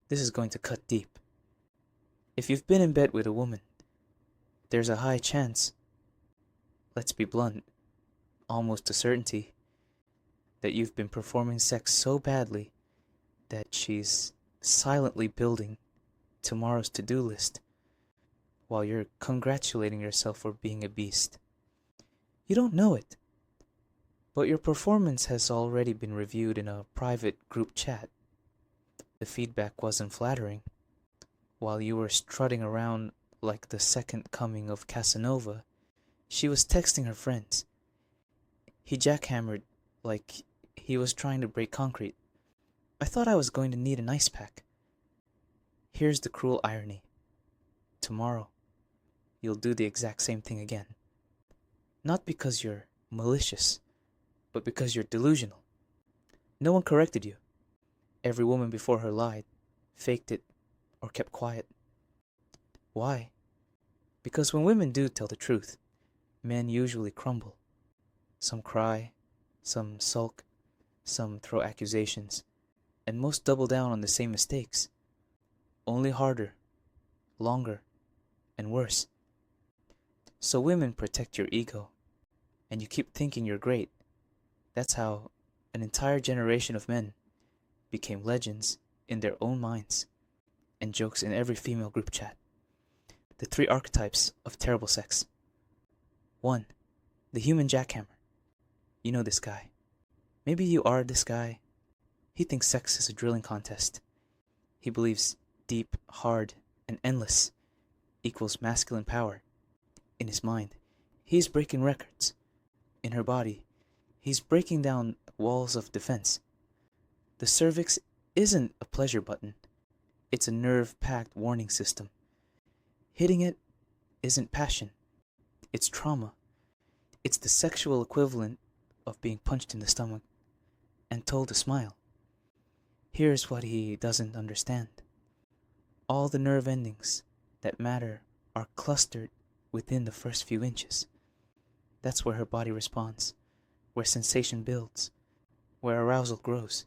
This is going to cut deep. If you've been in bed with a woman, there's a high chance, let's be blunt, almost a certainty, that you've been performing sex so badly that she's silently building tomorrow's to-do list while you're congratulating yourself for being a beast. You don't know it, but your performance has already been reviewed in a private group chat. The feedback wasn't flattering. While you were strutting around like the second coming of Casanova, she was texting her friends. He jackhammered like he was trying to break concrete. I thought I was going to need an ice pack. Here's the cruel irony. Tomorrow, you'll do the exact same thing again. Not because you're malicious, but because you're delusional. No one corrected you. Every woman before her lied, faked it, or kept quiet. Why? Because when women do tell the truth, men usually crumble. Some cry, some sulk, some throw accusations, and most double down on the same mistakes. Only harder, longer, and worse. So women protect your ego, and you keep thinking you're great. That's how an entire generation of men became legends in their own minds and jokes in every female group chat. The 3 archetypes of terrible sex. 1. The human jackhammer. You know this guy. Maybe you are this guy. He thinks sex is a drilling contest. He believes deep, hard, and endless equals masculine power. In his mind, he's breaking records. In her body, he's breaking down walls of defense. The cervix isn't a pleasure button. It's a nerve-packed warning system. Hitting it isn't passion. It's trauma. It's the sexual equivalent of being punched in the stomach and told to smile. Here's what he doesn't understand. All the nerve endings that matter are clustered within the first few inches. That's where her body responds, where sensation builds, where arousal grows.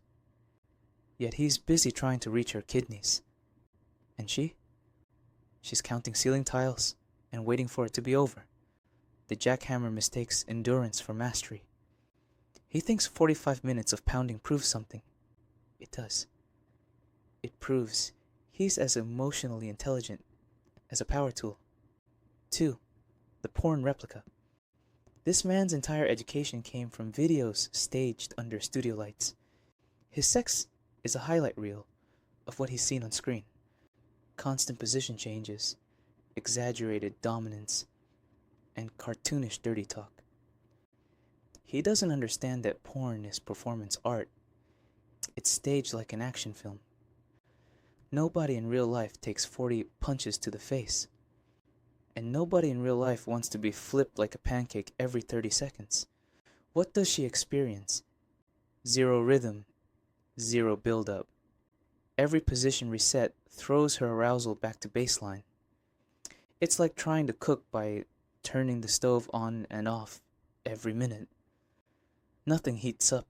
Yet he's busy trying to reach her kidneys. And she's counting ceiling tiles and waiting for it to be over. The jackhammer mistakes endurance for mastery. He thinks 45 minutes of pounding proves something. It does. It proves he's as emotionally intelligent as a power tool. 2. The porn replica. This man's entire education came from videos staged under studio lights. His sex is a highlight reel of what he's seen on screen. Constant position changes, exaggerated dominance, and cartoonish dirty talk. He doesn't understand that porn is performance art. It's staged like an action film. Nobody in real life takes 40 punches to the face. And nobody in real life wants to be flipped like a pancake every 30 seconds. What does she experience? 0 rhythm, 0 build-up. Every position reset throws her arousal back to baseline. It's like trying to cook by turning the stove on and off every minute. Nothing heats up,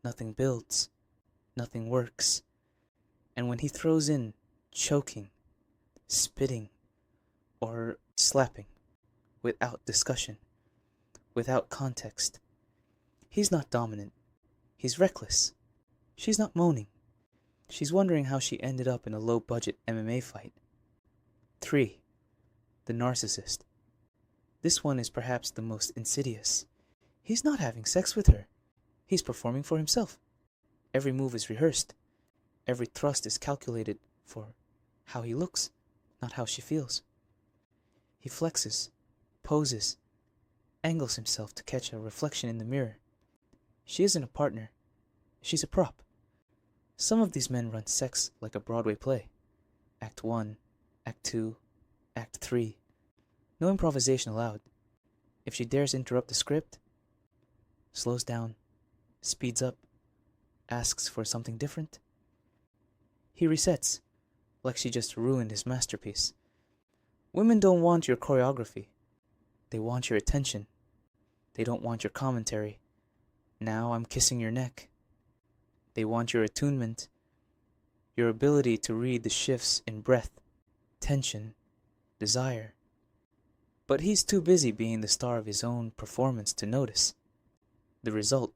nothing builds, nothing works. And when he throws in choking, spitting, or slapping, without discussion, without context, he's not dominant. He's reckless. She's not moaning. She's wondering how she ended up in a low-budget MMA fight. 3. The narcissist. This one is perhaps the most insidious. He's not having sex with her. He's performing for himself. Every move is rehearsed. Every thrust is calculated for how he looks, not how she feels. He flexes, poses, angles himself to catch a reflection in the mirror. She isn't a partner. She's a prop. Some of these men run sex like a Broadway play. Act 1, Act 2, Act 3. No improvisation allowed. If she dares interrupt the script, slows down, speeds up, asks for something different, he resets, like she just ruined his masterpiece. Women don't want your choreography. They want your attention. They don't want your commentary. Now I'm kissing your neck. They want your attunement. your ability to read the shifts in breath, tension, desire. But he's too busy being the star of his own performance to notice. The result: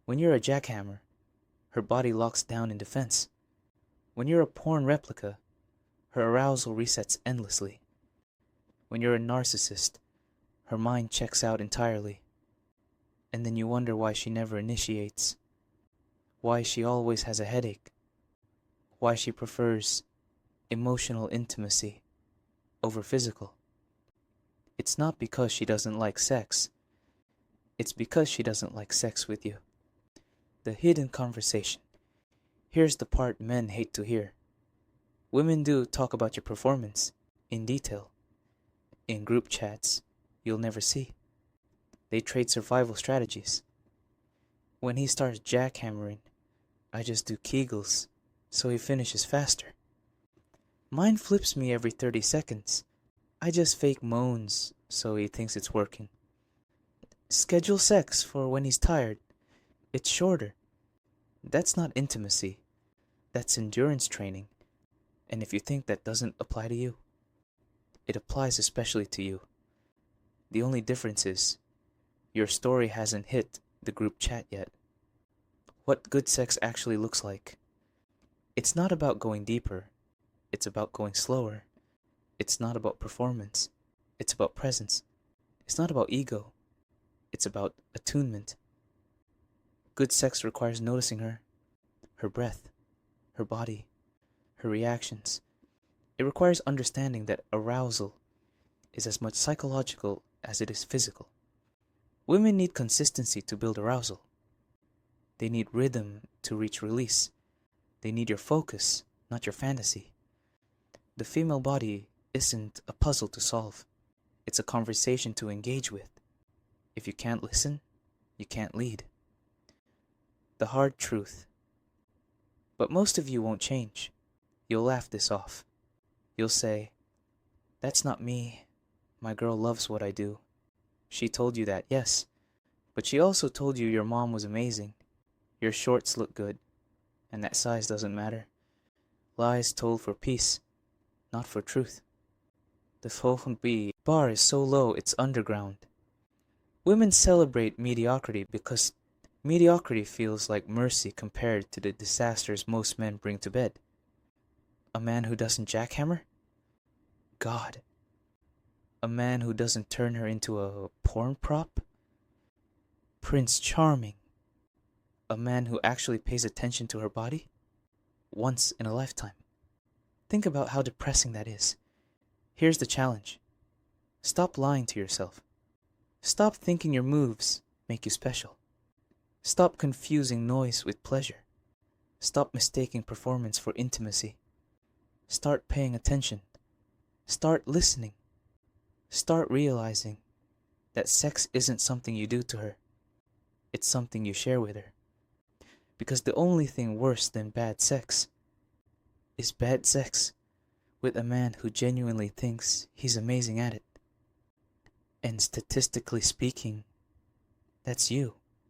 when you're a jackhammer, her body locks down in defense. When you're a porn replica, her arousal resets endlessly. When you're a narcissist, her mind checks out entirely. And then you wonder why she never initiates, why she always has a headache, why she prefers emotional intimacy over physical. It's not because she doesn't like sex. It's because she doesn't like sex with you. The hidden conversation. Here's the part men hate to hear. Women do talk about your performance in detail. In group chats you'll never see. They trade survival strategies. When he starts jackhammering, I just do Kegels so he finishes faster. Mine flips me every 30 seconds. I just fake moans so he thinks it's working. Schedule sex for when he's tired. It's shorter. That's not intimacy. That's endurance training. And if you think that doesn't apply to you, it applies especially to you. The only difference is your story hasn't hit the group chat yet. What good sex actually looks like. It's not about going deeper. It's about going slower. It's not about performance. It's about presence. It's not about ego. It's about attunement. Good sex requires noticing her breath, her body, her reactions. It requires understanding that arousal is as much psychological as it is physical. Women need consistency to build arousal. They need rhythm to reach release. They need your focus, not your fantasy. The female body isn't a puzzle to solve. It's a conversation to engage with. If you can't listen, you can't lead. The hard truth. But most of you won't change. You'll laugh this off. You'll say, "That's not me. My girl loves what I do." She told you that, yes. But she also told you your mom was amazing. Your shorts look good. And that size doesn't matter. Lies told for peace, not for truth. The volgende bar is so low it's underground. Women celebrate mediocrity because mediocrity feels like mercy compared to the disasters most men bring to bed. A man who doesn't jackhammer? God. A man who doesn't turn her into a porn prop? Prince Charming. A man who actually pays attention to her body? Once in a lifetime. Think about how depressing that is. Here's the challenge. Stop lying to yourself. Stop thinking your moves make you special. Stop confusing noise with pleasure. Stop mistaking performance for intimacy. Start paying attention. Start listening. Start realizing that sex isn't something you do to her. It's something you share with her. Because the only thing worse than bad sex is bad sex with a man who genuinely thinks he's amazing at it. And statistically speaking, that's you.